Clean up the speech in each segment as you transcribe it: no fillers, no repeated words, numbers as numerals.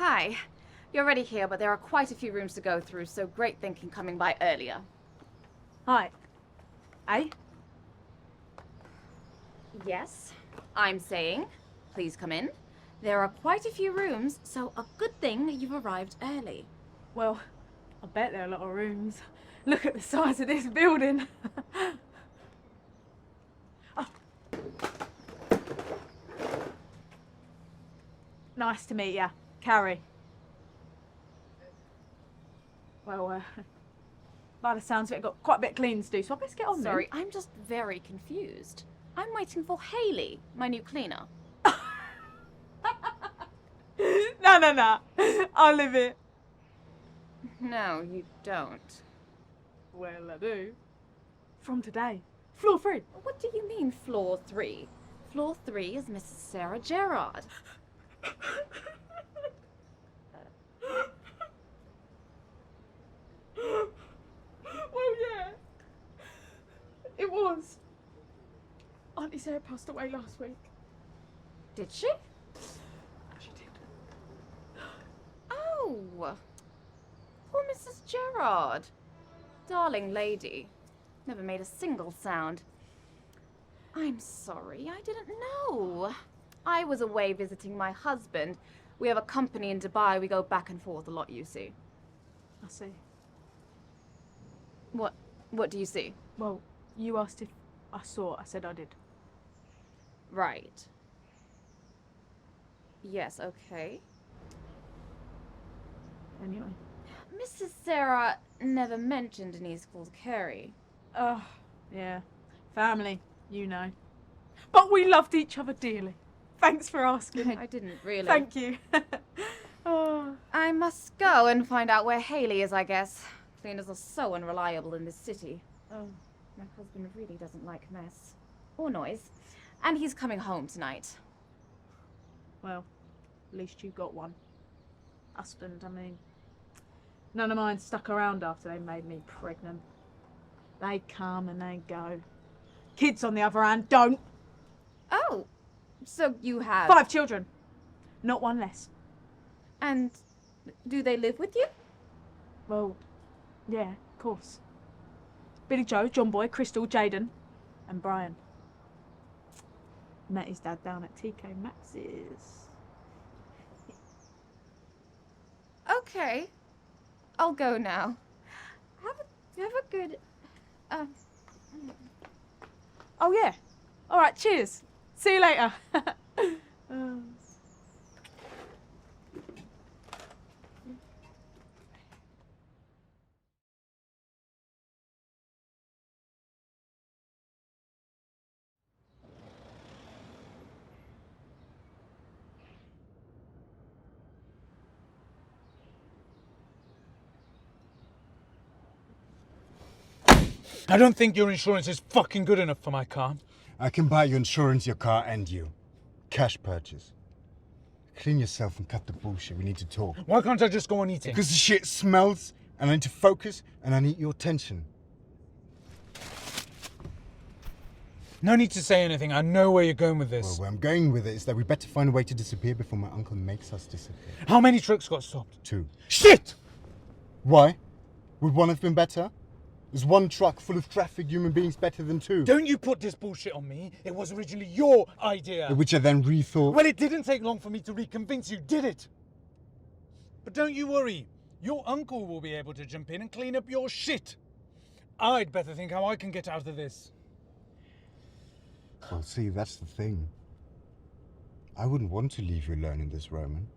Hi. You're already here, but there are quite a few rooms to go through, so great thinking coming by earlier. Hi. Eh? Yes, I'm saying, please come in. There are quite a few rooms, so a good thing you've arrived early. Well, I bet there are a lot of rooms. Look at the size of this building. Oh. Nice to meet ya, Carrie. Well, by the sounds of it, got quite a bit of cleaning to do, so I best get on Sorry, I'm just very confused. I'm waiting for Hayley, my new cleaner. No. I'll live it. No, you don't. Well, I do. From today. Floor 3. What do you mean, floor 3? Floor 3 is Mrs. Sarah Gerard. Well, yeah. It was. Auntie Sarah passed away last week. Did she? She did. Oh, poor Mrs. Gerard. Darling lady. Never made a single sound. I'm sorry, I didn't know. I was away visiting my husband. We have a company in Dubai. We go back and forth a lot, you see. I see. What do you see? Well, you asked if I saw it. I said I did. Right. Yes, okay. Anyway. Mrs. Sarah never mentioned a niece called Carrie. Oh, yeah. Family, you know. But we loved each other dearly. Thanks for asking. I didn't really. Thank you. Oh. I must go and find out where Hayley is, I guess. Cleaners are so unreliable in this city. Oh. My husband really doesn't like mess. Or noise. And he's coming home tonight. Well, at least you got one. Husband, I mean. None of mine stuck around after they made me pregnant. They come and they go. Kids, on the other hand, don't. Oh, so you have... 5 children. Not one less. And do they live with you? Well, yeah, of course. Billy Joe, John Boy, Crystal, Jaden, and Brian. Met his dad down at TK Maxx's. Okay. I'll go now. Have a good... Oh, yeah. All right, cheers. See you later. I don't think your insurance is fucking good enough for my car. I can buy your insurance, your car, and you. Cash purchase. Clean yourself and cut the bullshit. We need to talk. Why can't I just go on eating? Because the shit smells, and I need to focus, and I need your attention. No need to say anything. I know where you're going with this. Well, where I'm going with it is that we better find a way to disappear before my uncle makes us disappear. How many trucks got stopped? 2. Shit! Why? Would one have been better? Is one truck full of trafficked human beings better than 2? Don't you put this bullshit on me. It was originally your idea. Which I then rethought. Well, it didn't take long for me to reconvince you, did it? But don't you worry. Your uncle will be able to jump in and clean up your shit. I'd better think how I can get out of this. Well, see, that's the thing. I wouldn't want to leave you alone in this, Roman.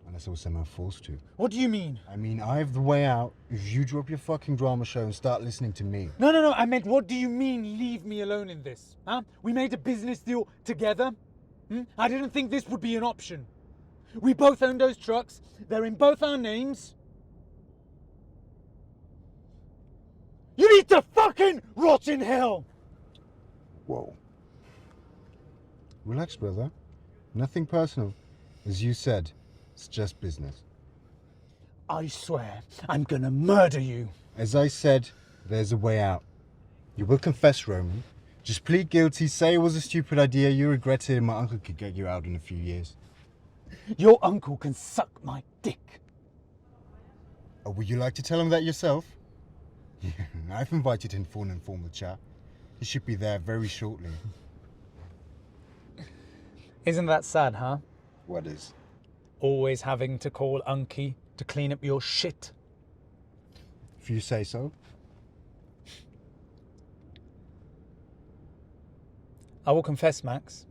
Unless I was somehow forced to. What do you mean? I mean, I have the way out if you drop your fucking drama show and start listening to me. No. I meant, what do you mean, leave me alone in this? Huh? We made a business deal together. I didn't think this would be an option. We both own those trucks. They're in both our names. You need to fucking rot in hell! Whoa. Relax, brother. Nothing personal. As you said, it's just business. I swear, I'm gonna murder you. As I said, there's a way out. You will confess, Roman. Just plead guilty, say it was a stupid idea, you regret it, and my uncle could get you out in a few years. Your uncle can suck my dick. Oh, would you like to tell him that yourself? I've invited him for an informal chat. He should be there very shortly. Isn't that sad, huh? What is? Always having to call Unky to clean up your shit. If you say so. I will confess, Max.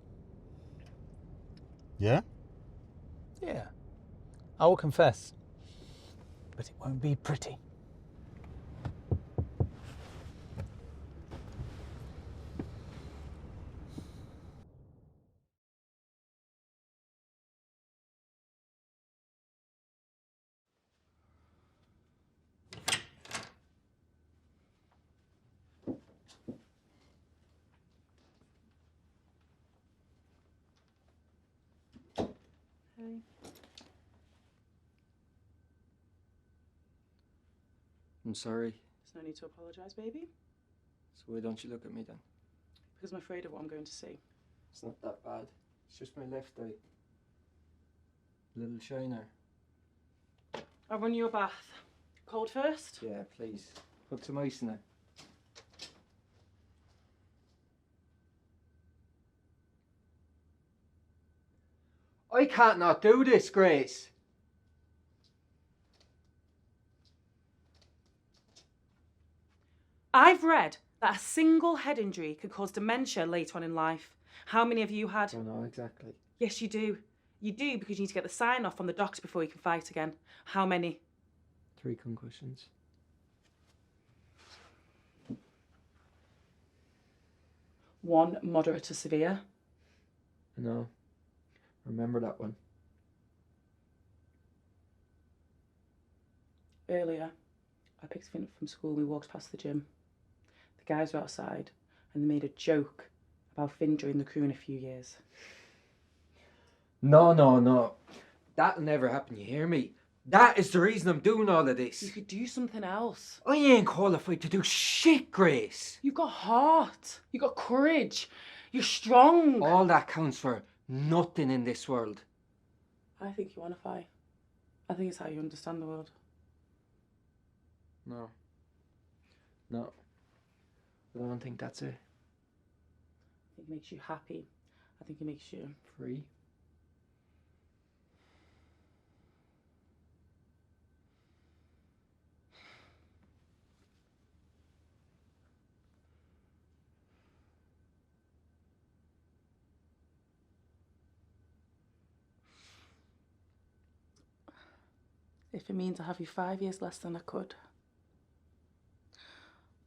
Yeah? Yeah, I will confess. But it won't be pretty. Hey. I'm sorry. There's no need to apologise, baby. So why don't you look at me then? Because I'm afraid of what I'm going to see. It's not that bad. It's just my left eye. Little shiner. I'll run you a bath. Cold first? Yeah, please. Put some ice in it. I can't not do this, Grace. I've read that a single head injury could cause dementia later on in life. How many have you had? I don't know exactly. Yes, you do. You do because you need to get the sign off from the doctor before you can fight again. How many? 3 concussions. One moderate to severe. I know. Remember that one. Earlier, I picked Finn up from school and we walked past the gym. The guys were outside and they made a joke about Finn joining the crew in a few years. No. That'll never happen, you hear me? That is the reason I'm doing all of this. You could do something else. I ain't qualified to do shit, Grace. You've got heart. You've got courage. You're strong. All that counts for nothing in this world. I think you want to fight. I think it's how you understand the world. No. I don't think that's it. I think it makes you happy. I think it makes you... Free. If it means I have you 5 years less than I could.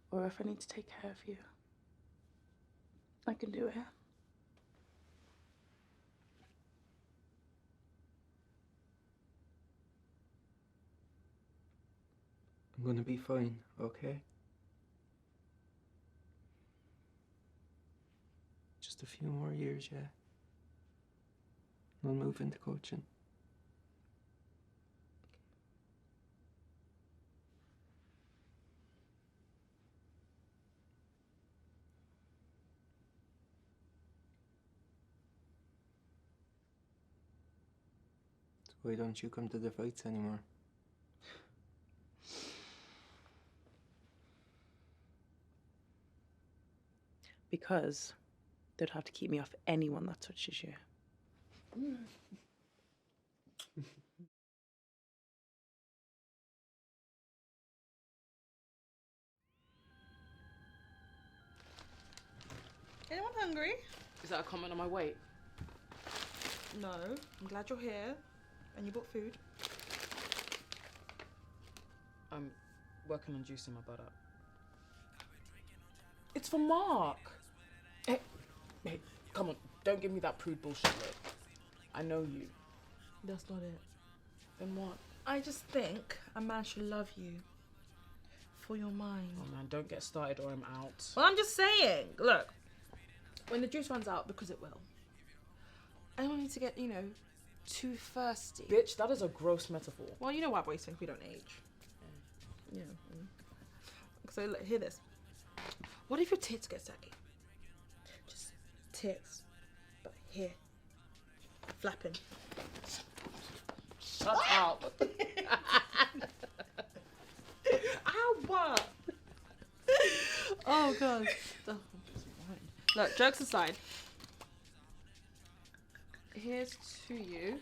Or if I need to take care of you. I can do it. I'm gonna be fine, okay? Just a few more years, yeah. I'll move into coaching. So why don't you come to the fights anymore? Because they'd have to keep me off anyone that touches you. Anyone hungry? Is that a comment on my weight? No. I'm glad you're here. And you bought food. I'm working on juicing my butt up. It's for Mark. Hey, come on. Don't give me that prude bullshit look. I know you. That's not it. Then what? I just think a man should love you. For your mind. Oh man, don't get started or I'm out. Well, I'm just saying. Look. When the juice runs out, because it will. I don't need to get, too thirsty. Bitch, that is a gross metaphor. Well, you know why boys think we don't age. Yeah. So look, hear this. What if your tits get saggy? Just tits. But here. flapping. Shut up. Ow, what? Oh, God. Oh, look, jokes aside. Here's to you.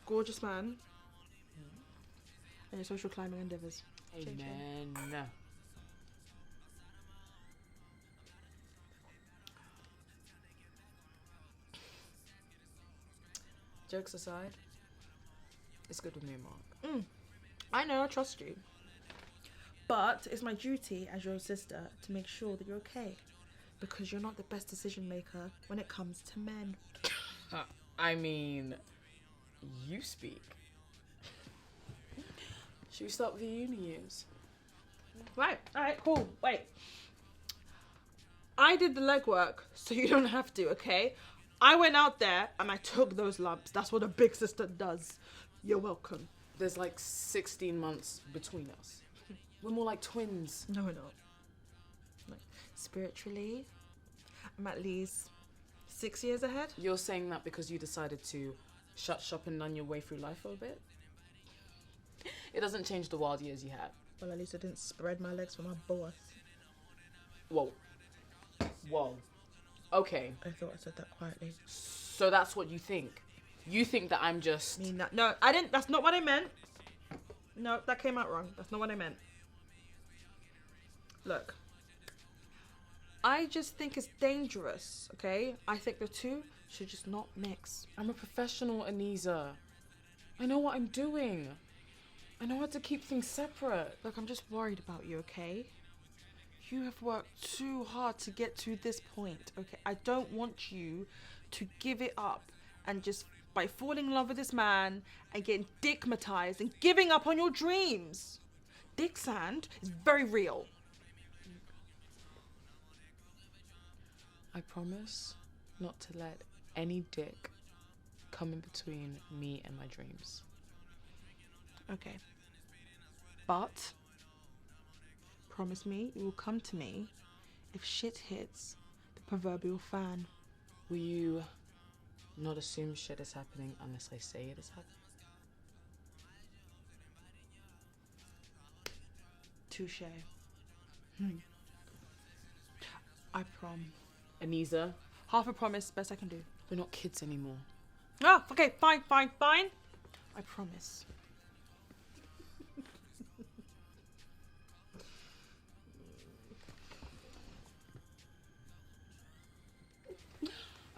Gorgeous man. And your social climbing endeavours. Amen. Jokes aside, it's good with me, Mark. I know, I trust you. But it's my duty as your sister to make sure that you're okay. Because you're not the best decision maker when it comes to men. I mean, you speak. Should we start with the uni years? Right, alright, cool. Wait. I did the legwork, so you don't have to, okay? I went out there and I took those lumps. That's what a big sister does. You're welcome. There's like 16 months between us. We're more like twins. No, we're not. Like, spiritually, I'm at least 6 years ahead. You're saying that because you decided to shut shop and run your way through life for a bit? It doesn't change the wild years you had. Well, at least I didn't spread my legs for my boss. Whoa. Okay. I thought I said that quietly. So that's what you think? You think that I'm just... I mean that. No, I didn't. That's not what I meant. No, that came out wrong. That's not what I meant. Look. I just think it's dangerous, okay? I think the two should just not mix. I'm a professional, Anisa. I know what I'm doing. I know how to keep things separate. Look, I'm just worried about you, okay? You have worked too hard to get to this point, okay? I don't want you to give it up and just by falling in love with this man and getting dickmatized and giving up on your dreams. Dick sand is very real. I promise not to let any dick come in between me and my dreams. Okay. But promise me you will come to me if shit hits the proverbial fan. Will you not assume shit is happening unless I say it is happening? Touche. I prom. Anisa, Half a promise, best I can do. we're not kids anymore. Ah, okay, fine. I promise.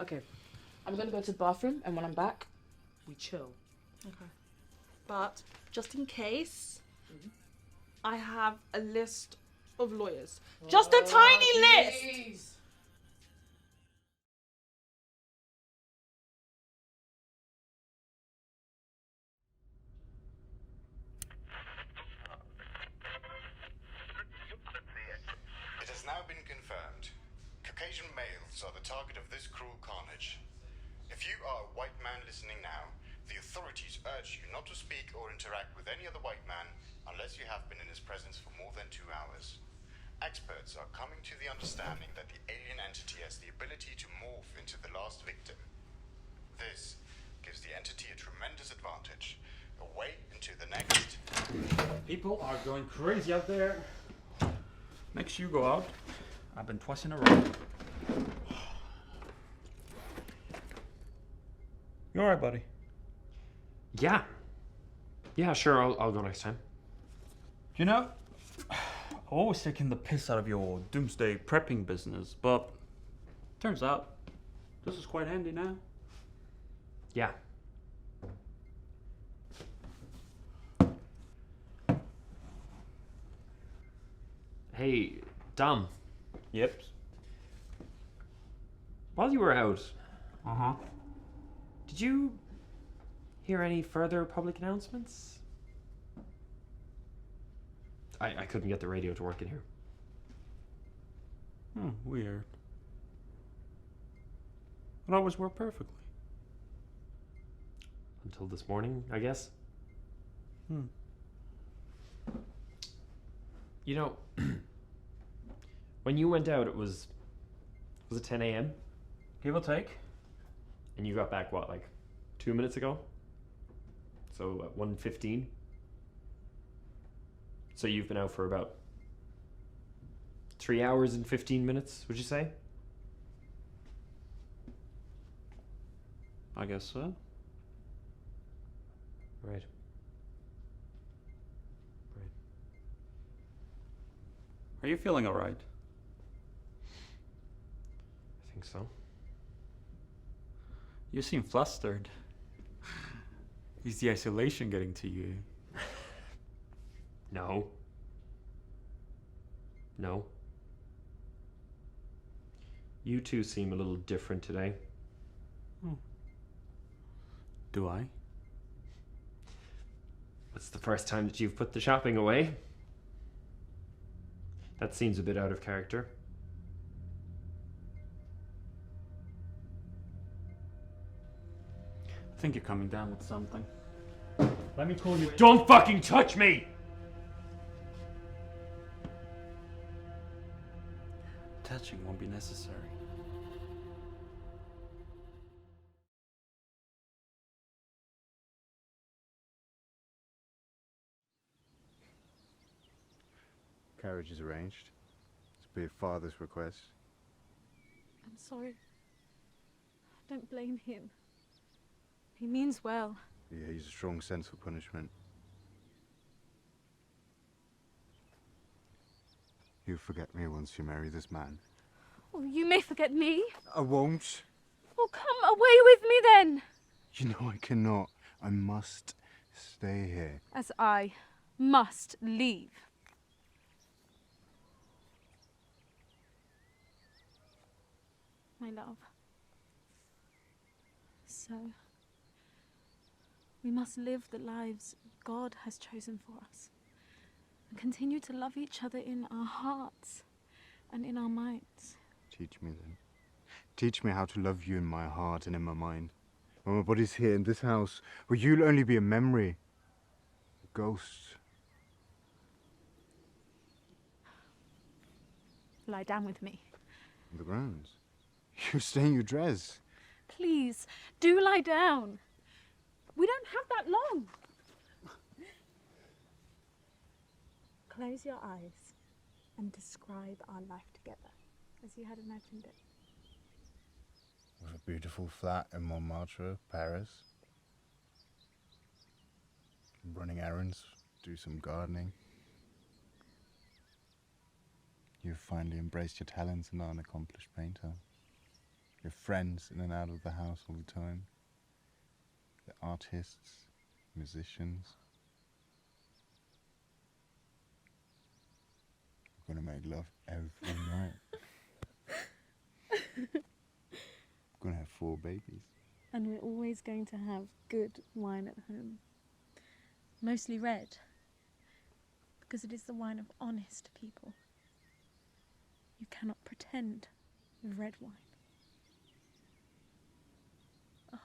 Okay, I'm gonna go to the bathroom, and when I'm back, we chill. Okay. But just in case, I have a list of lawyers. Just a tiny list! It has now been confirmed. Caucasian males are the target of this cruel carnage. If you are a white man listening now, the authorities urge you not to speak or interact with any other white man unless you have been in his presence for more than 2 hours. Experts are coming to the understanding that the alien entity has the ability to morph into the last victim. This gives the entity a tremendous advantage. Away into the next. People are going crazy out there. Next you go out. I've been twice in a row. You alright, buddy? Yeah. Yeah, sure, I'll go next time. You know, I've always taken the piss out of your doomsday prepping business, but turns out this is quite handy now. Yeah. Hey, Dom, Yep. while you were out, Uh-huh. did you hear any further public announcements? I couldn't get the radio to work in here. Weird. It always worked perfectly. Until this morning, I guess. You know, When you went out, it was it 10 a.m.? Give or take. And you got back, what, like 2 minutes ago? So at 1:15? So you've been out for about 3 hours and 15 minutes, would you say? I guess so. Right. Are you feeling alright? I think so. You seem flustered. Is the isolation getting to you? No. No. You two seem a little different today. Do I? It's the first time that you've put the shopping away. That seems a bit out of character. I think you're coming down with something. Let me call you. Don't fucking touch me! Touching won't be necessary. Carriage is arranged. It's be a father's request. I'm sorry. Don't blame him. He means well. Yeah, he's a strong sense for punishment. You'll forget me once you marry this man. Oh, you may forget me. I won't. Oh, come away with me then. You know I cannot. I must stay here. As I must leave. My love. So, we must live the lives God has chosen for us and continue to love each other in our hearts and in our minds. Teach me then. Teach me how to love you in my heart and in my mind. When my body's here in this house, where you'll only be a memory, a ghost. Lie down with me. On the grounds. You stain your dress. Please, do lie down. We don't have that long. Close your eyes and describe our life together as you had imagined it. With a beautiful flat in Montmartre, Paris. Running errands, do some gardening. You've finally embraced your talents and are an accomplished painter. Your friends in and out of the house all the time. The artists, musicians. We're gonna make love every night. We're gonna have 4 babies. And we're always going to have good wine at home. Mostly red. Because it is the wine of honest people. You cannot pretend with red wine. Oh.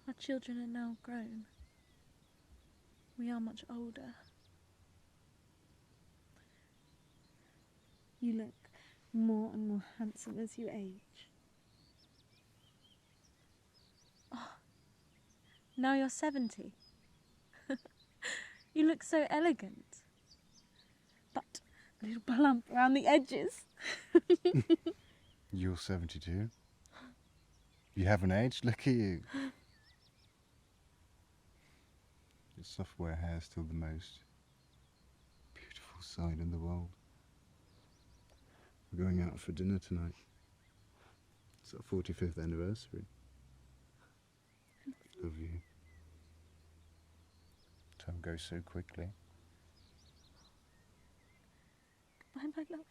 Our children are now grown. We are much older. You look more and more handsome as you age. Oh, now you're 70. You look so elegant. But a little plump around the edges. You're 72. You haven't aged, look at you. Your software hair is still the most beautiful sight in the world. We're going out for dinner tonight. It's our 45th anniversary. Love you. Time goes so quickly. Goodbye, my love.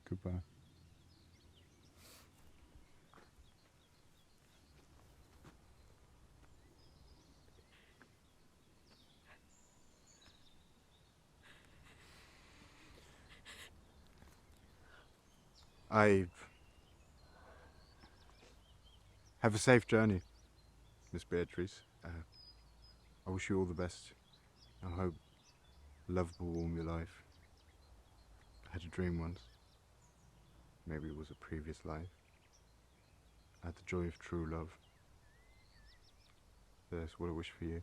Goodbye. Have a safe journey, Miss Beatrice. I wish you all the best. I hope Love will warm your life. I had a dream once. Maybe it was a previous life. I had the joy of true love. That's what I wish for you.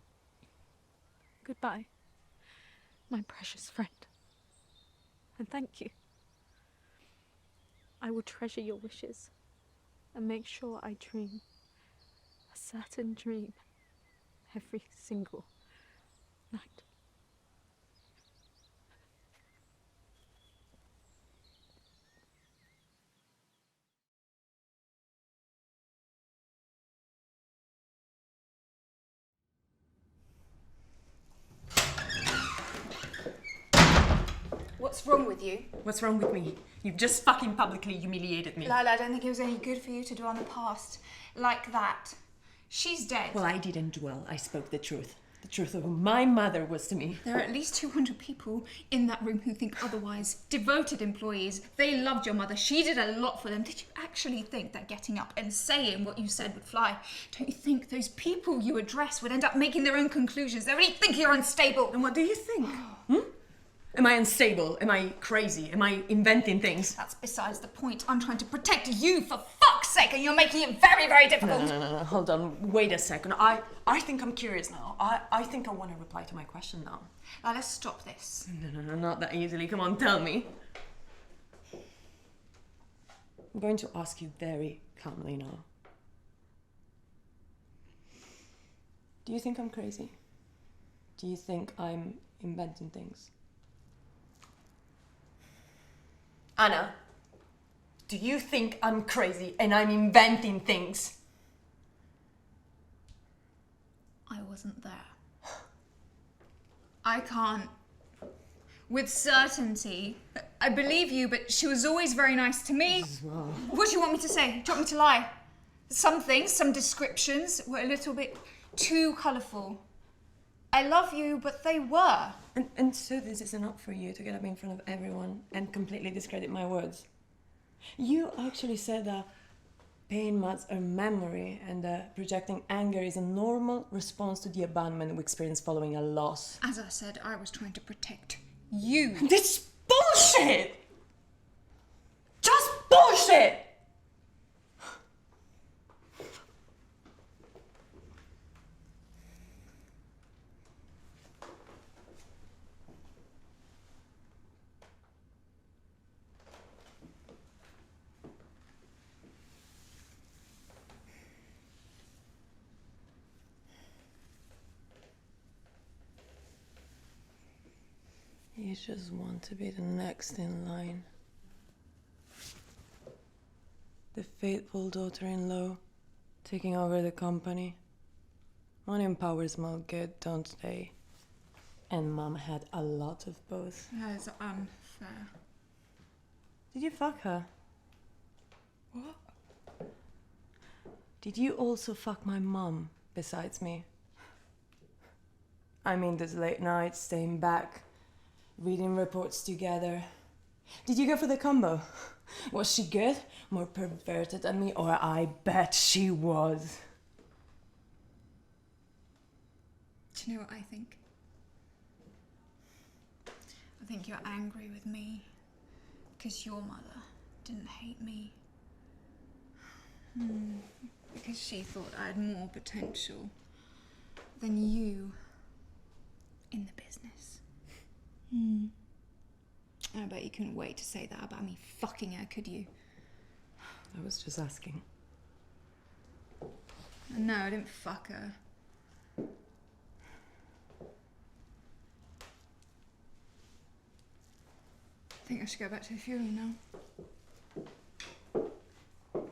Goodbye, my precious friend. And thank you. I will treasure your wishes and make sure I dream a certain dream every single night. What's wrong with you? What's wrong with me? You've just fucking publicly humiliated me. Lila, I don't think it was any good for you to dwell on the past like that. She's dead. Well, I didn't dwell. I spoke the truth. The truth of who my mother was to me. There are at least 200 people in that room who think otherwise. Devoted employees. They loved your mother. She did a lot for them. Did you actually think that getting up and saying what you said would fly? Don't you think those people you address would end up making their own conclusions? They already think you're unstable. And what do you think? Am I unstable? Am I crazy? Am I inventing things? That's besides the point. I'm trying to protect you for fuck's sake, and you're making it very, very difficult. No. Hold on. Wait a second. I think I'm curious now. I think I want to reply to my question now. Now, let's stop this. No, not that easily. Come on, tell me. I'm going to ask you very calmly now. Do you think I'm crazy? Do you think I'm inventing things? Anna, do you think I'm crazy and I'm inventing things? I wasn't there. I can't. With certainty. I believe you, but she was always very nice to me. Well. What do you want me to say? Do you want me to lie? Some things, some descriptions were a little bit too colourful. I love you, but they were. And so this is enough for you to get up in front of everyone and completely discredit my words. You actually said that pain masks a memory and that projecting anger is a normal response to the abandonment we experience following a loss. As I said, I was trying to protect you. This bullshit! Just bullshit! You just want to be the next in line. The faithful daughter-in-law taking over the company. Money and power smell good, don't they? And Mom had a lot of both. That is unfair. Did you fuck her? What? Did you also fuck my mom besides me? I mean, those late nights, staying back, reading reports together. Did you go for the combo? Was she good? More perverted than me? Or I bet she was. Do you know what I think? I think you're angry with me because your mother didn't hate me. Because she thought I had more potential than you in the business. I bet you couldn't wait to say that about me fucking her, could you? I was just asking. No, I didn't fuck her. I think I should go back to the funeral now.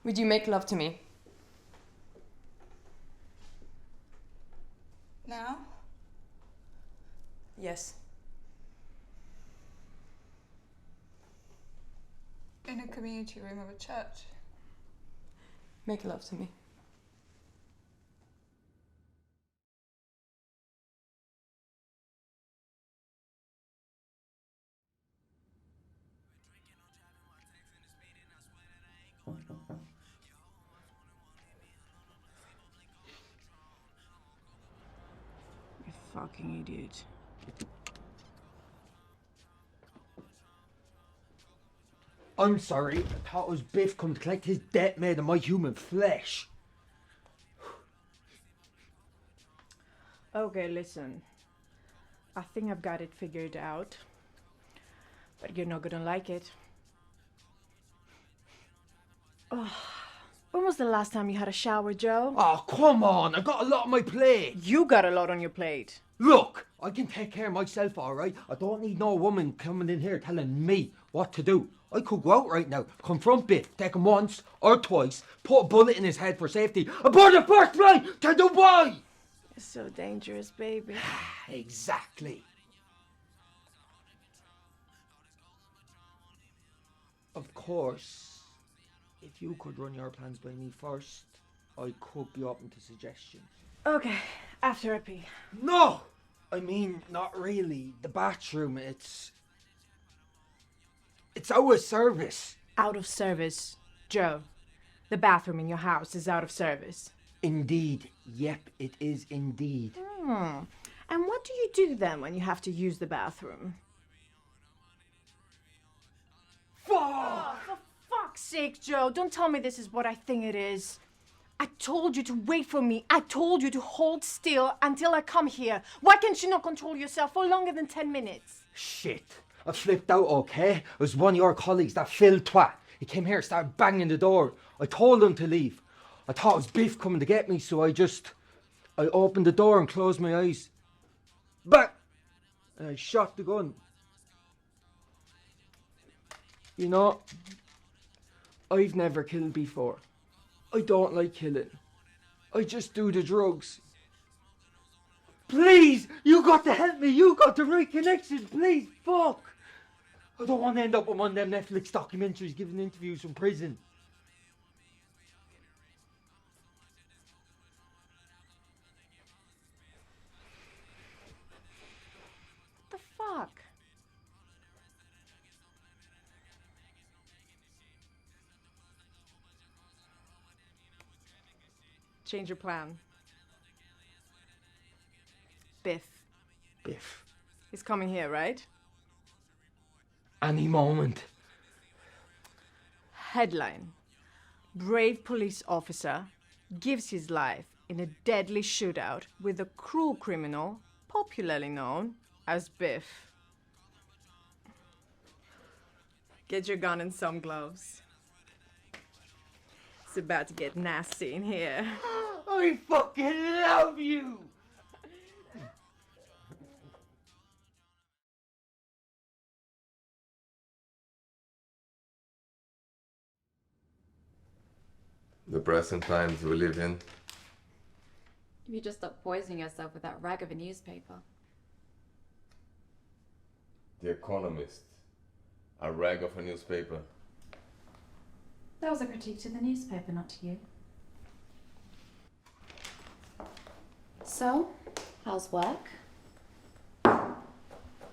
Would you make love to me? Now? Yes. In a community room of a church. Make love to me. You fucking idiot. I'm sorry. I thought it was Biff come to collect his debt made of my human flesh. Okay, listen. I think I've got it figured out. But you're not gonna like it. Oh, when was the last time you had a shower, Joe? Oh, come on. I got a lot on my plate. You got a lot on your plate. Look, I can take care of myself, all right? I don't need no woman coming in here telling me what to do. I could go out right now, confront Biff, take him once or twice, put a bullet in his head for safety, and put the first flight to Dubai! It's so dangerous, baby. Exactly. Of course, if you could run your plans by me first, I could be open to suggestions. Okay, after a pee. No! I mean, not really. The bathroom, it's out of service. Out of service. Joe, the bathroom in your house is out of service. Indeed. Yep, it is indeed. And what do you do then when you have to use the bathroom? Fuck! For fuck's sake, Joe, don't tell me this is what I think it is. I told you to wait for me. I told you to hold still until I come here. Why can't you not control yourself for longer than 10 minutes? Shit. I flipped out, okay? It was one of your colleagues, that Phil twat. He came here, started banging the door. I told him to leave. I thought it was Biff coming to get me, so I opened the door and closed my eyes. Bang! And I shot the gun. You know, I've never killed before. I don't like killing. I just do the drugs. Please! You got to help me! You got the right connections! Please! Fuck! I don't want to end up with one of them Netflix documentaries giving interviews from prison. What the fuck? Change your plan. Biff. Biff. He's coming here, right? Any moment. Headline. Brave police officer gives his life in a deadly shootout with a cruel criminal popularly known as Biff. Get your gun and some gloves. It's about to get nasty in here. I fucking love you! The present times we live in. If you just stop poisoning yourself with that rag of a newspaper. The Economist. A rag of a newspaper. That was a critique to the newspaper, not to you. So, how's work?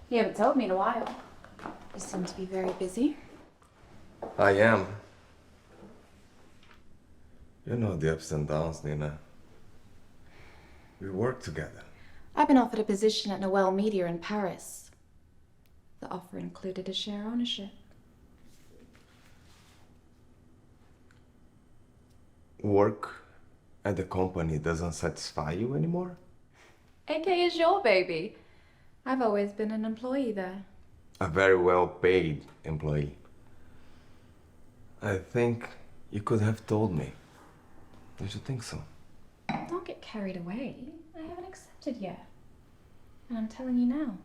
You haven't told me in a while. You seem to be very busy. I am. You know the ups and downs, Nina. We work together. I've been offered a position at Noel Media in Paris. The offer included a share ownership. Work at the company doesn't satisfy you anymore? AK is your baby. I've always been an employee there. A very well paid employee. I think you could have told me. Don't you think so? Don't get carried away. I haven't accepted yet. And I'm telling you now.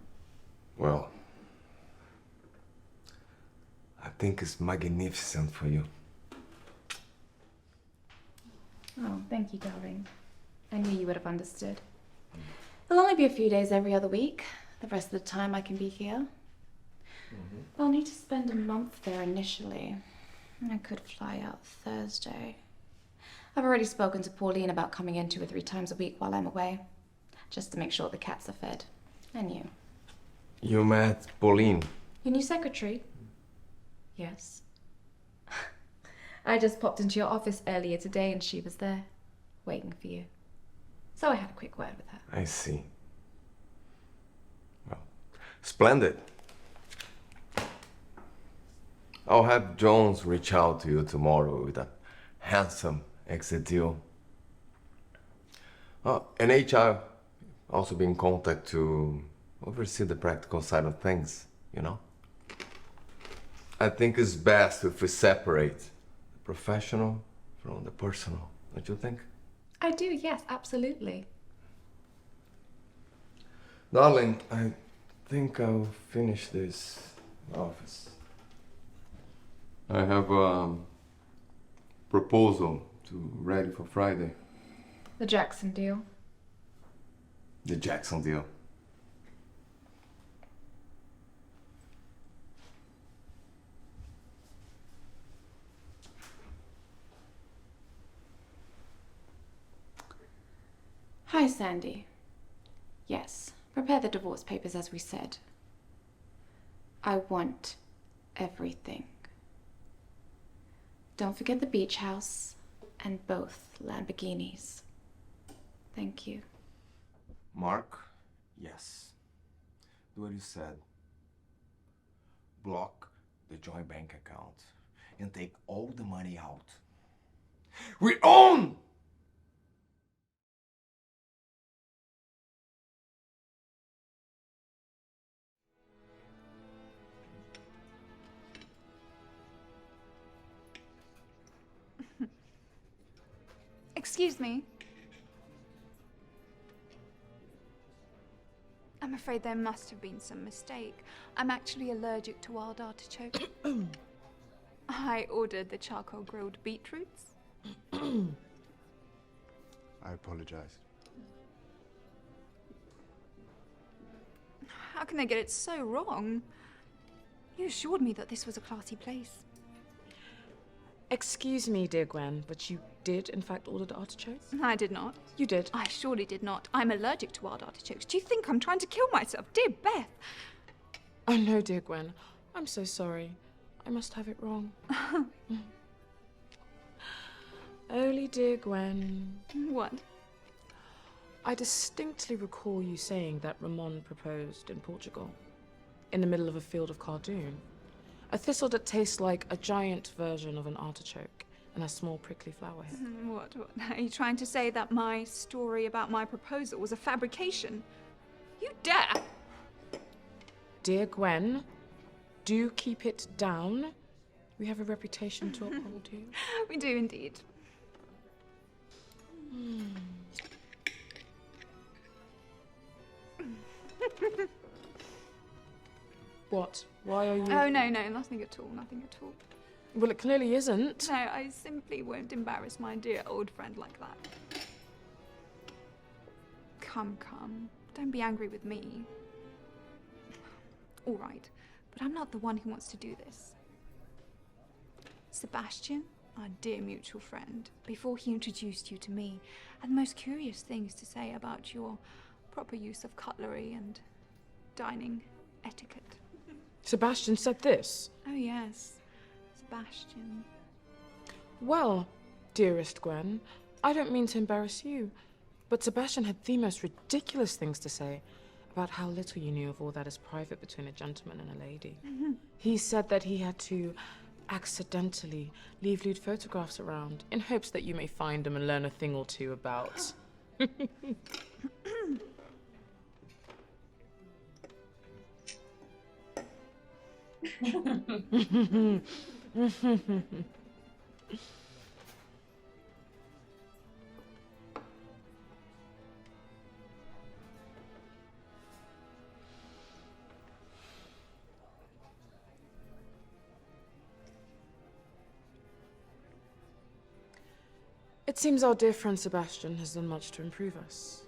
Well, I think it's magnificent for you. Oh, thank you, darling. I knew you would have understood. It'll only be a few days every other week. The rest of the time I can be here. I'll need to spend a month there initially. I could fly out Thursday. I've already spoken to Pauline about coming in 2 or 3 times a week while I'm away. Just to make sure the cats are fed. And you. You met Pauline? Your new secretary? Yes. I just popped into your office earlier today and she was there, waiting for you. So I had a quick word with her. I see. Well, splendid. I'll have Jones reach out to you tomorrow with a handsome exit deal. And HR also be in contact to oversee the practical side of things, you know? I think it's best if we separate the professional from the personal, don't you think? I do, yes, absolutely. Darling, I think I'll finish this office. I have a proposal ready for Friday. The Jackson deal. The Jackson deal. Hi, Sandy. Yes, prepare the divorce papers as we said. I want everything. Don't forget the beach house and both Lamborghinis. Thank you. Mark, yes. Do what you said. Block the joint bank account and take all the money out. We own! Excuse me. I'm afraid there must have been some mistake. I'm actually allergic to wild artichoke. I ordered the charcoal grilled beetroots. I apologize. How can they get it so wrong? You assured me that this was a classy place. Excuse me, dear Gwen, but you did in fact order the artichokes? I did not. You did. I surely did not. I'm allergic to wild artichokes. Do you think I'm trying to kill myself? Dear Beth! Oh no, dear Gwen. I'm so sorry. I must have it wrong. Only dear Gwen. What? I distinctly recall you saying that Ramon proposed in Portugal, in the middle of a field of cardoon. A thistle that tastes like a giant version of an artichoke and a small prickly flower head. What? Are you trying to say that my story about my proposal was a fabrication? You dare! Dear Gwen, do keep it down. We have a reputation to uphold here. We do indeed. What? Why are you... Oh, no, nothing at all, nothing at all. Well, it clearly isn't. No, I simply won't embarrass my dear old friend like that. Come, don't be angry with me. All right, but I'm not the one who wants to do this. Sebastian, our dear mutual friend, before he introduced you to me, had the most curious things to say about your proper use of cutlery and dining etiquette. Sebastian said this? Oh, yes. Sebastian. Well, dearest Gwen, I don't mean to embarrass you, but Sebastian had the most ridiculous things to say about how little you knew of all that is private between a gentleman and a lady. He said that he had to accidentally leave lewd photographs around in hopes that you may find them and learn a thing or two about. It seems our dear friend Sebastian has done much to improve us.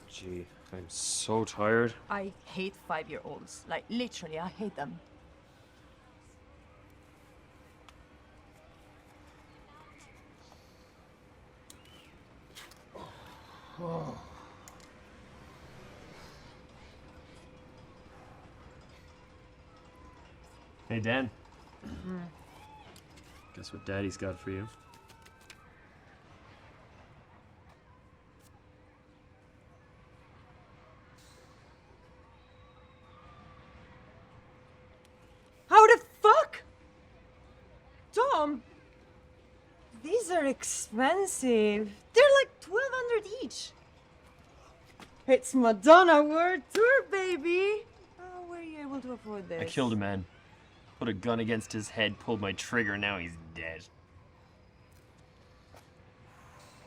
Gee, I'm so tired. I hate 5-year-olds. Like, literally, I hate them. Hey, Dan. Guess what Daddy's got for you? How the fuck? Tom, these are expensive. They're like 1,200 each. It's Madonna World Tour, baby. How were you able to afford this? I killed a man. Put a gun against his head, pulled my trigger, now he's dead.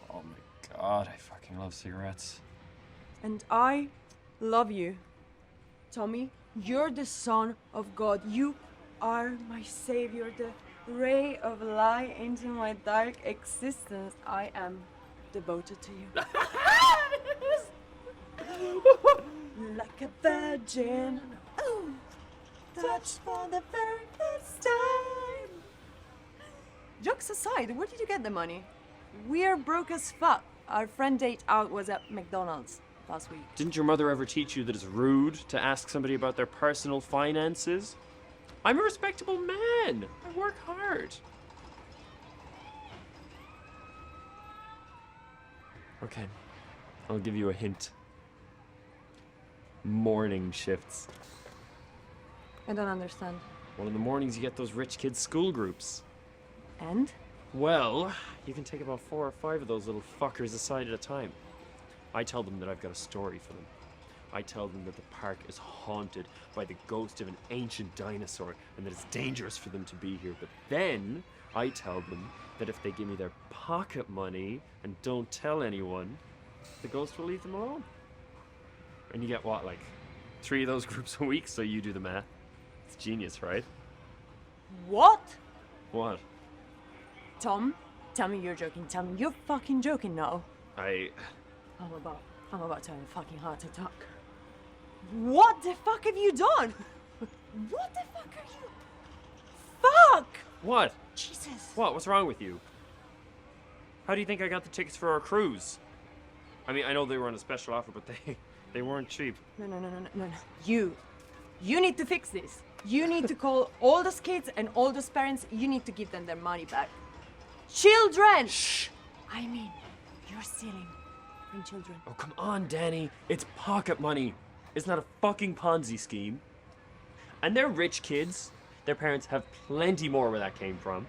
Oh my god, I fucking love cigarettes. And I love you. Tommy, you're the son of God. You are my savior, the ray of light into my dark existence. I am devoted to you. Like a virgin. Ooh, touched for the very first time. Jokes aside, where did you get the money? We're broke as fuck. Our friend date out was at McDonald's last week. Didn't your mother ever teach you that it's rude to ask somebody about their personal finances? I'm a respectable man. I work hard. Okay, I'll give you a hint. Morning shifts. I don't understand. Well, in the mornings you get those rich kids' school groups. And? Well, you can take about 4 or 5 of those little fuckers aside at a time. I tell them that I've got a story for them. I tell them that the park is haunted by the ghost of an ancient dinosaur and that it's dangerous for them to be here. But then I tell them that if they give me their pocket money and don't tell anyone, the ghost will leave them alone. And you get what, like 3 of those groups a week, so you do the math. It's genius, right? What? What? Tom, tell me you're joking. Tell me you're fucking joking now. I'm about to have a fucking heart attack. What the fuck have you done? What the fuck are you? Fuck! What? Jesus. What? What's wrong with you? How do you think I got the tickets for our cruise? I mean, I know they were on a special offer, but they weren't cheap. No. You need to fix this. You need to call all those kids and all those parents. You need to give them their money back. Children! Shh! I mean, you're stealing from children. Oh, come on, Danny. It's pocket money. It's not a fucking Ponzi scheme. And they're rich kids. Their parents have plenty more where that came from.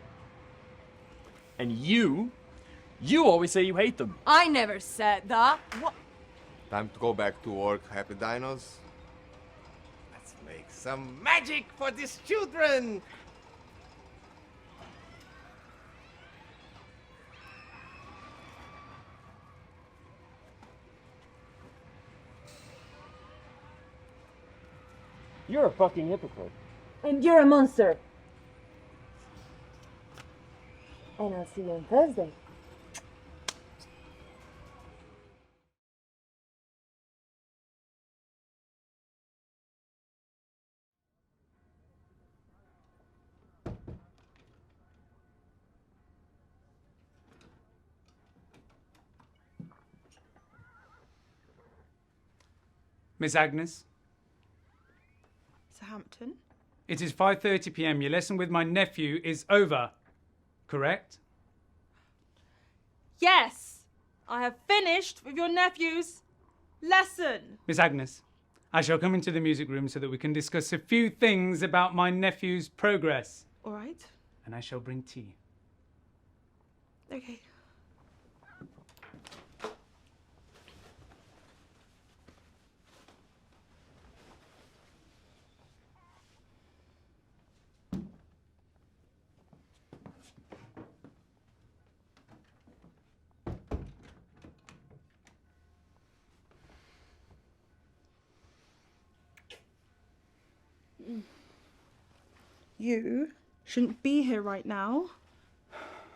And you always say you hate them. I never said that. What? Time to go back to work, happy dinos. Let's make some magic for these children! You're a fucking hypocrite. And you're a monster. And I'll see you on Thursday. Miss Agnes, Sir Hampton? it is 5:30 p.m. Your lesson with my nephew is over, correct? Yes! I have finished with your nephew's lesson. Miss Agnes, I shall come into the music room so that we can discuss a few things about my nephew's progress. All right. And I shall bring tea. Okay. You shouldn't be here right now.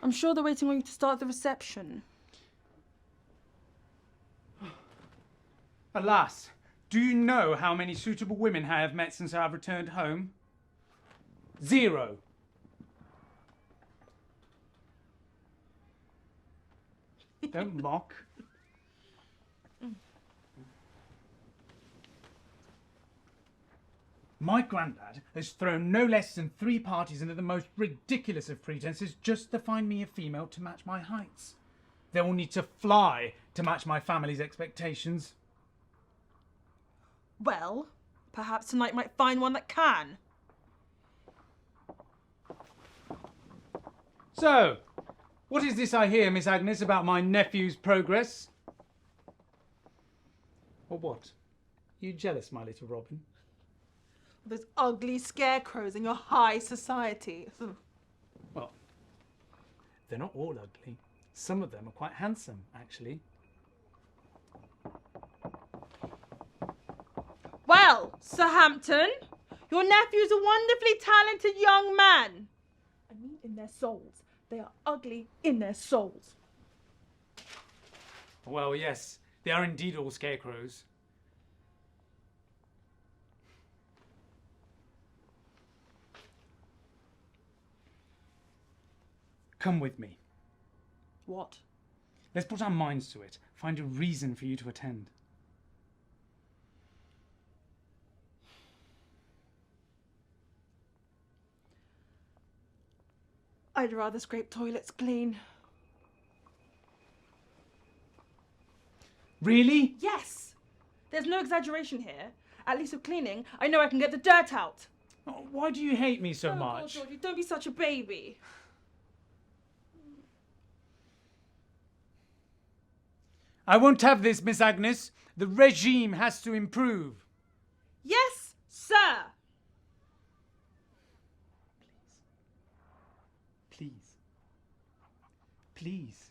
I'm sure they're waiting on you to start the reception. Alas, do you know how many suitable women I have met since I've returned home? 0. Don't mock. My granddad has thrown no less than 3 parties under the most ridiculous of pretenses just to find me a female to match my heights. They all need to fly to match my family's expectations. Well, perhaps tonight might find one that can. So, what is this I hear, Miss Agnes, about my nephew's progress? Or what? You jealous, my little Robin? Those ugly scarecrows in your high society. Well, they're not all ugly. Some of them are quite handsome, actually. Well, Sir Hampton, your nephew's a wonderfully talented young man. I mean in their souls. They are ugly in their souls. Well, yes, they are indeed all scarecrows. Come with me. What? Let's put our minds to it. Find a reason for you to attend. I'd rather scrape toilets clean. Really? Yes! There's no exaggeration here. At least with cleaning, I know I can get the dirt out. Oh, why do you hate me so Oh, much? God, Georgie, don't be such a baby. I won't have this, Miss Agnes. The regime has to improve. Yes, sir. Please. Please.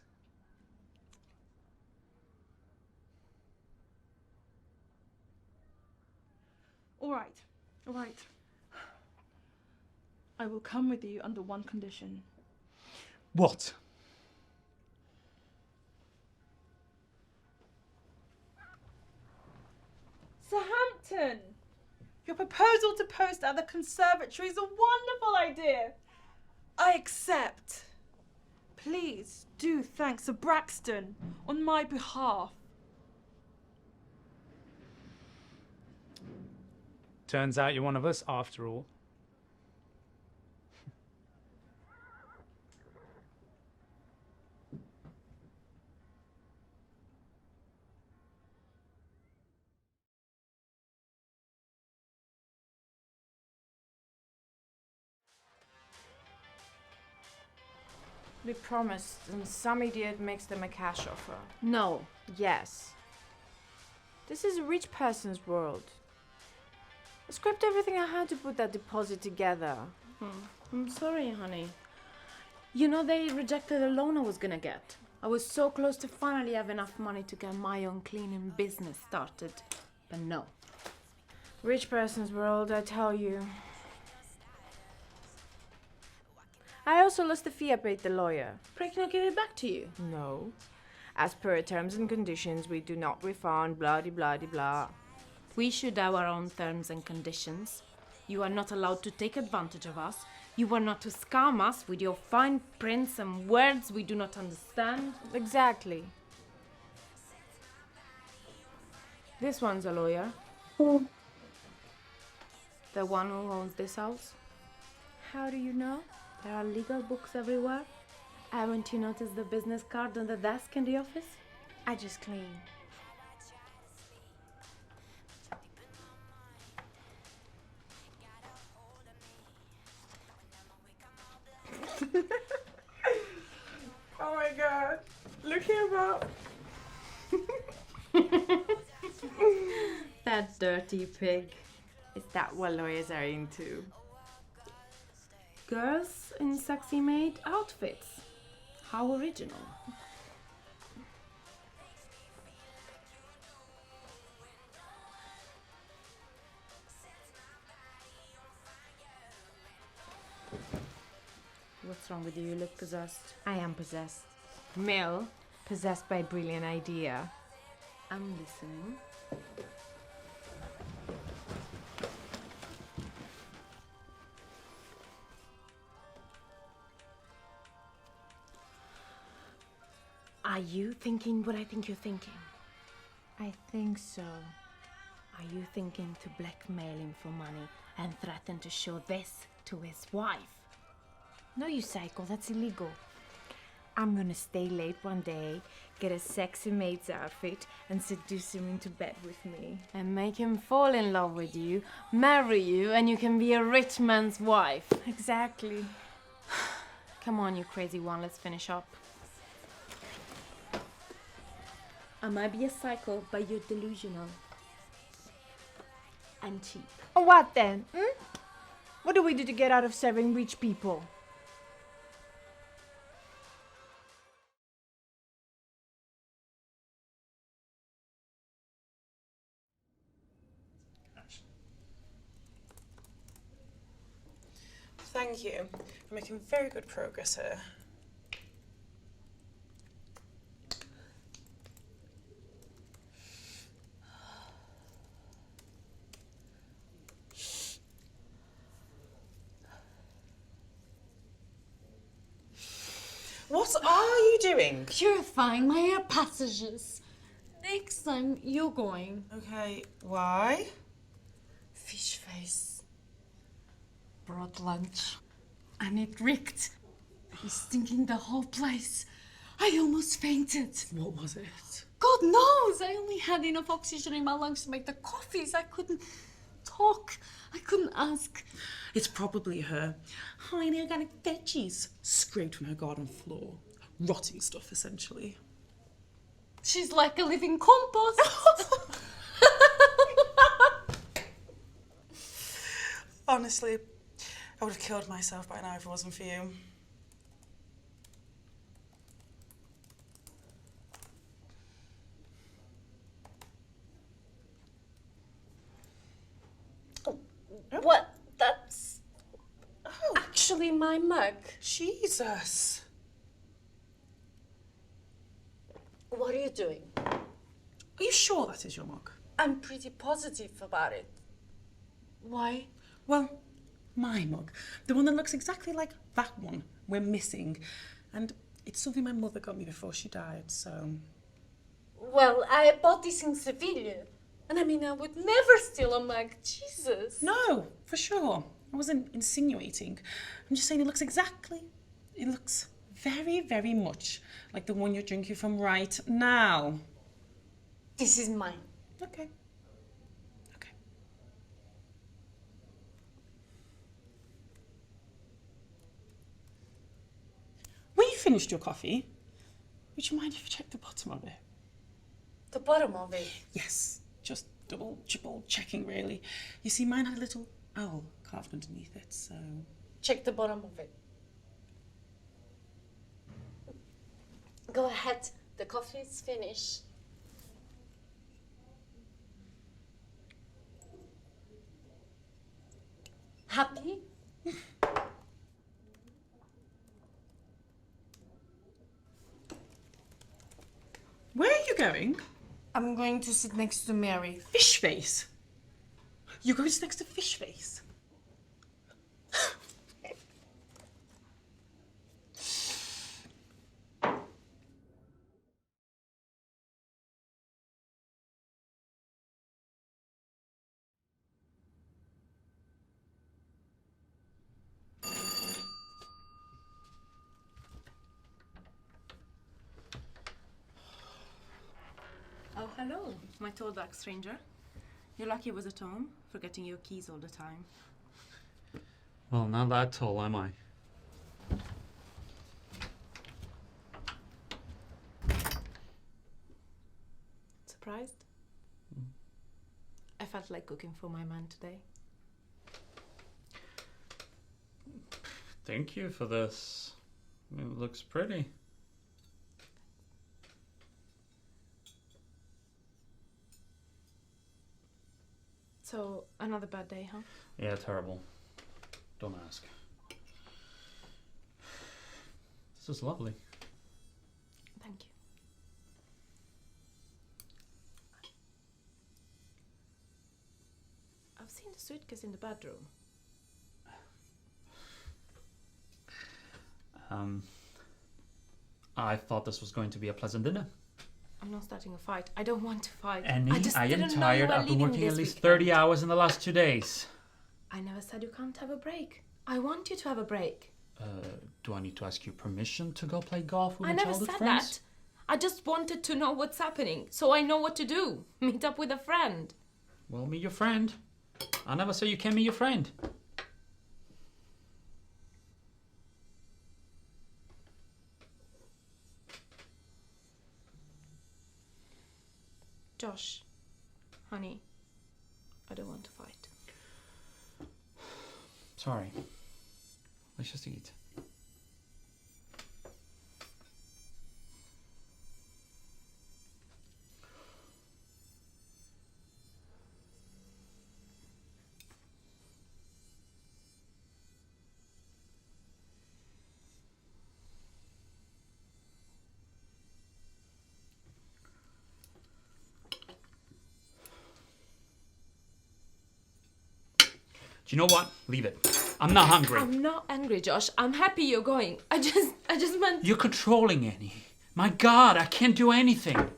All right, all right. I will come with you under one condition. What? Sir Hampton, your proposal to post at the conservatory is a wonderful idea. I accept. Please do thank Sir Braxton on my behalf. Turns out you're one of us after all. They promised, and some idiot makes them a cash offer. No. Yes. This is a rich person's world. I scrapped everything I had to put that deposit together. I'm sorry, honey. You know, they rejected the loan I was gonna get. I was so close to finally have enough money to get my own cleaning business started. But no. Rich person's world, I tell you. I also lost the fee I paid the lawyer. Pray can I give it back to you? No. As per terms and conditions, we do not refund, blah de blah de blah. We should have our own terms and conditions. You are not allowed to take advantage of us. You are not to scam us with your fine prints and words we do not understand. Exactly. This one's a lawyer. The one who owns this house. How do you know? There are legal books everywhere. Haven't you noticed the business card on the desk in the office? I just clean. Oh my god. Look here, Bob. That dirty pig. Is that what lawyers are into? Girls in sexy maid outfits. How original. What's wrong with you? You look possessed. I am possessed. Mill, possessed by a brilliant idea. I'm listening. Are you thinking what I think you're thinking? I think so. Are you thinking to blackmail him for money and threaten to show this to his wife? No, you psycho, that's illegal. I'm gonna stay late one day, get a sexy maid's outfit, and seduce him into bed with me. And make him fall in love with you, marry you, and you can be a rich man's wife. Exactly. Come on, you crazy one, let's finish up. I might be a psycho, but you're delusional. And cheap. What then? What do we do to get out of serving rich people? Thank you. We're making very good progress here. What are you doing? Purifying my air passages. Next time you're going. Okay, why? Fish face. Brought lunch. And it reeked. He's stinking the whole place. I almost fainted. What was it? God knows! I only had enough oxygen in my lungs to make the coffees. I couldn't talk. I couldn't ask. It's probably her highly organic veggies scraped from her garden floor. Rotting stuff, essentially. She's like a living compost. Honestly, I would have killed myself by now if it wasn't for you. What? That's actually my mug. Jesus. What are you doing? Are you sure that is your mug? I'm pretty positive about it. Why? Well, my mug. The one that looks exactly like that one we're missing. And it's something my mother got me before she died, so... Well, I bought this in Seville. And I mean, I would never steal a mug. Jesus. No, for sure. I wasn't insinuating. I'm just saying it looks exactly... It looks very, very much like the one you're drinking from right now. This is mine. Okay. When you finished your coffee, would you mind if you checked the bottom of it? The bottom of it? Yes, just double, triple checking really. You see, mine had a little owl carved underneath it, so... Check the bottom of it. Go ahead, the coffee is finished. Happy? Where are you going? I'm going to sit next to Mary. Fish face? You're going to sit next to Fish face? Oh, hello, my tall dark stranger. You're lucky I was at home, forgetting your keys all the time. Well, not that tall, am I? Surprised? I felt like cooking for my man today. Thank you for this. It looks pretty. So, another bad day, huh? Yeah, terrible. Don't ask. This is lovely. Thank you. I've seen the suitcase in the bedroom. I thought this was going to be a pleasant dinner. I'm not starting a fight. I don't want to fight. Annie, I am didn't know you tired. were I've been leaving working at this least weekend. 30 hours in the last 2 days. I never said you can't have a break. I want you to have a break. Do I need to ask you permission to go play golf with I my never childhood said friends? that. I just wanted to know what's happening, so I know what to do. Meet up with a friend. Well, meet your friend. I never say you can't meet your friend. Josh, honey, I don't want to fight. Sorry. Let's just eat. Do you know what? Leave it. I'm not hungry. I'm not angry, Josh. I'm happy you're going. I just meant... You're controlling Annie. My God, I can't do anything.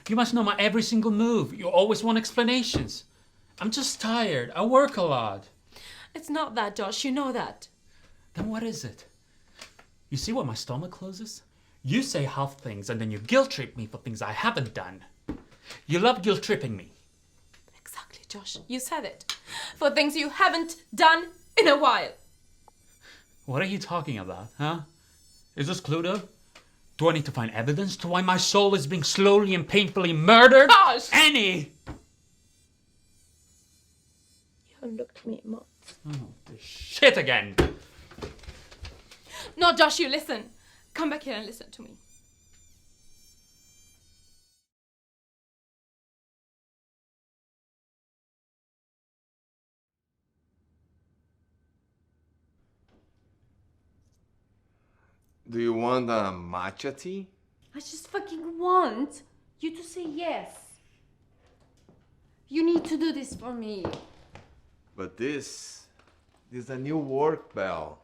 You must know my every single move. You always want explanations. I'm just tired. I work a lot. It's not that, Josh. You know that. Then what is it? You see why my stomach closes? You say half things and then you guilt trip me for things I haven't done. You love guilt tripping me. Exactly, Josh. You said it. For things you haven't done in a while. What are you talking about, huh? Is this Cluedo? Do I need to find evidence to why my soul is being slowly and painfully murdered? Josh! Annie! You haven't looked at me in months. Oh, this shit again. No, Josh, you listen. Come back here and listen to me. Do you want a matcha tea? I just fucking want you to say yes. You need to do this for me. But this is a new work bell.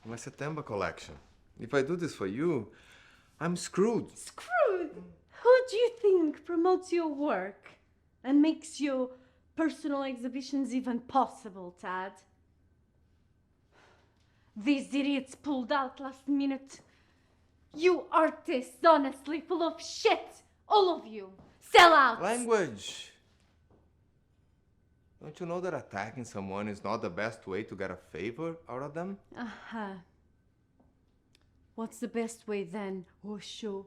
My September collection. If I do this for you, I'm screwed. Screwed! Who do you think promotes your work and makes your personal exhibitions even possible, Tad? These idiots pulled out last minute. You artists, honestly, full of shit. All of you. Sellouts. Language. Don't you know that attacking someone is not the best way to get a favor out of them? Uh-huh. What's the best way then, Osho?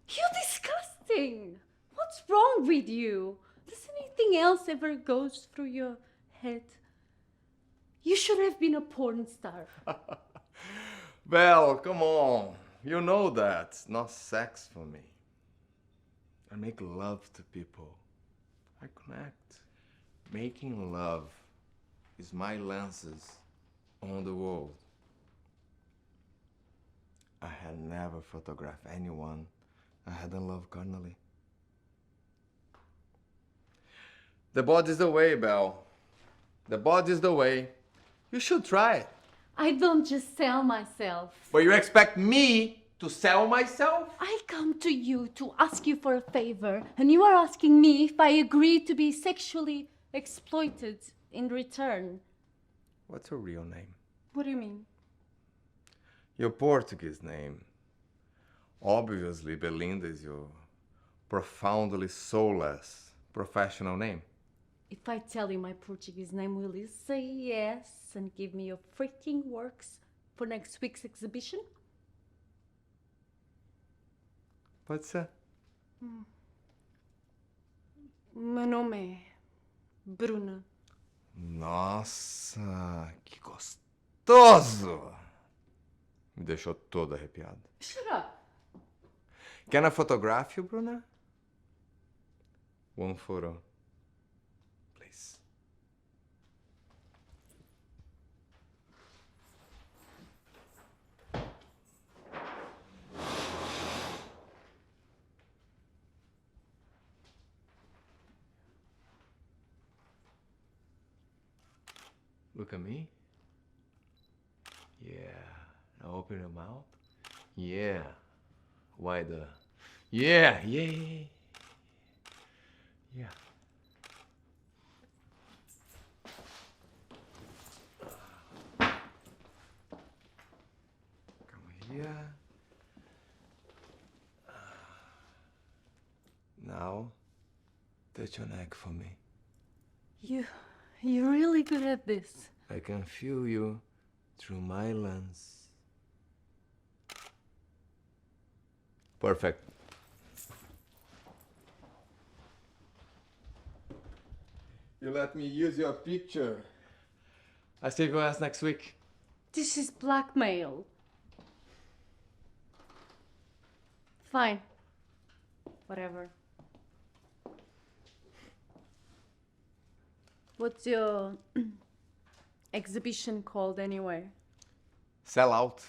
You're disgusting! What's wrong with you? Does anything else ever goes through your head? You should have been a porn star. Belle, come on. You know that. It's not sex for me. I make love to people. I connect. Making love is my lenses on the world. I had never photographed anyone I hadn't loved carnally. The body's the way, Belle. The body's the way. You should try it. I don't just sell myself. But you expect me to sell myself? I come to you to ask you for a favor, and you are asking me if I agree to be sexually exploited in return. What's your real name? What do you mean? Your Portuguese name. Obviously, Belinda is your profoundly soulless professional name. If I tell you my Portuguese name, will you say yes and give me your freaking works for next week's exhibition? Pode ser. Meu nome é Bruna. Nossa, que gostoso! Me deixou todo arrepiado. Shut up. Can I photograph you, Bruna? One photo, please. Look at me. Yeah. Now open your mouth. Yeah. Wider. Yeah. Come here. Now, touch your neck for me. You're really good at this. I can feel you through my lens. Perfect. You let me use your picture. I save your ass next week. This is blackmail. Fine. Whatever. What's your exhibition called anyway? Sell out.